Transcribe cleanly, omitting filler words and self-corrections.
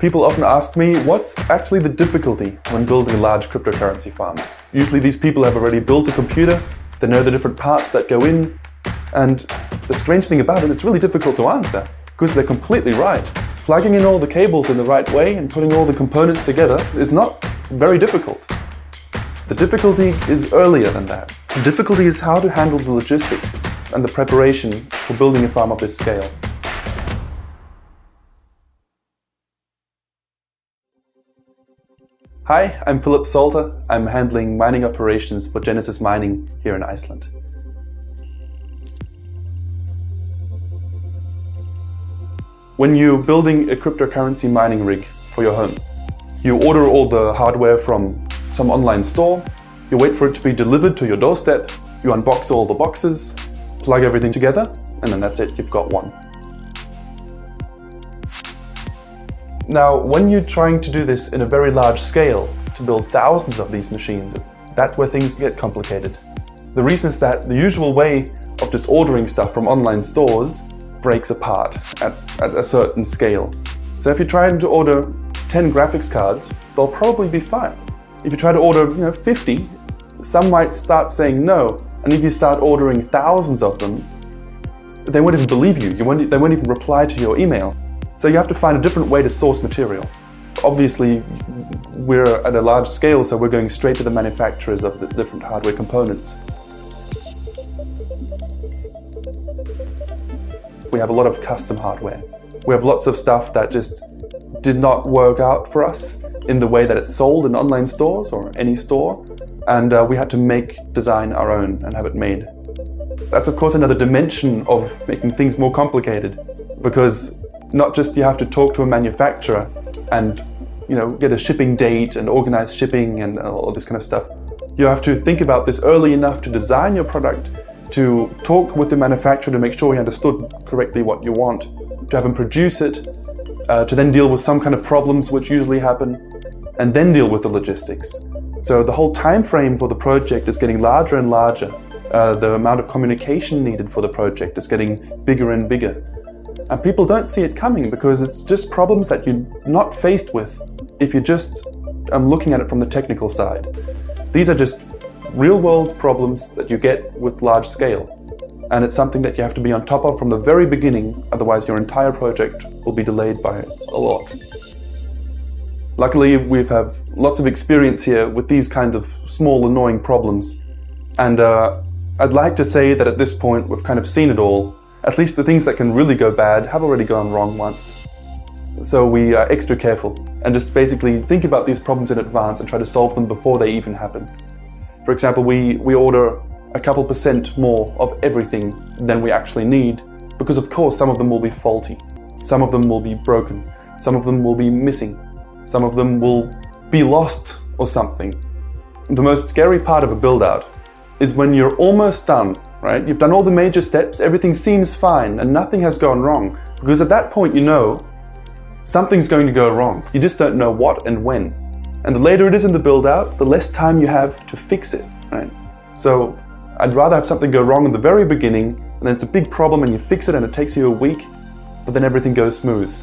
People often ask me, what's actually the difficulty when building a large cryptocurrency farm? Usually these people have already built a computer, they know the different parts that go in, and the strange thing about it, it's really difficult to answer, because they're completely right. Plugging in all the cables in the right way and putting all the components together is not very difficult. The difficulty is earlier than that. The difficulty is how to handle the logistics and the preparation for building a farm of this scale. Hi, I'm Philip Salter. I'm handling mining operations for Genesis Mining here in Iceland. When you're building a cryptocurrency mining rig for your home, you order all the hardware from some online store, you wait for it to be delivered to your doorstep, you unbox all the boxes, plug everything together, and then that's it, you've got one. Now, when you're trying to do this in a very large scale, to build thousands of these machines, that's where things get complicated. The reason is that the usual way of just ordering stuff from online stores breaks apart at a certain scale. So if you're trying to order 10 graphics cards, they'll probably be fine. If you try to order 50, some might start saying no, and if you start ordering thousands of them, they won't even believe you. They won't even reply to your email. So you have to find a different way to source material. Obviously, we're at a large scale, so we're going straight to the manufacturers of the different hardware components. We have a lot of custom hardware. We have lots of stuff that just did not work out for us in the way that it's sold in online stores or any store, and we had to design our own and have it made. That's of course another dimension of making things more complicated, because not just you have to talk to a manufacturer and get a shipping date and organize shipping and all this kind of stuff. You have to think about this early enough to design your product, to talk with the manufacturer to make sure he understood correctly what you want, to have him produce it, to then deal with some kind of problems which usually happen, and then deal with the logistics. So the whole time frame for the project is getting larger and larger. The amount of communication needed for the project is getting bigger and bigger. And people don't see it coming because it's just problems that you're not faced with if you're just looking at it from the technical side. These are just real-world problems that you get with large scale. And it's something that you have to be on top of from the very beginning, otherwise your entire project will be delayed by a lot. Luckily, we have lots of experience here with these kind of small, annoying problems. And I'd like to say that at this point we've kind of seen it all. At least the things that can really go bad have already gone wrong once. So we are extra careful and just basically think about these problems in advance and try to solve them before they even happen. For example, we order a couple % more of everything than we actually need, because of course some of them will be faulty, some of them will be broken, some of them will be missing, some of them will be lost or something. The most scary part of a build-out is when you're almost done, right? You've done all the major steps, everything seems fine and nothing has gone wrong, because at that point you know something's going to go wrong. You just don't know what and when. And the later it is in the build-out, the less time you have to fix it, right? So I'd rather have something go wrong in the very beginning, and then it's a big problem and you fix it and it takes you a week, but then everything goes smooth.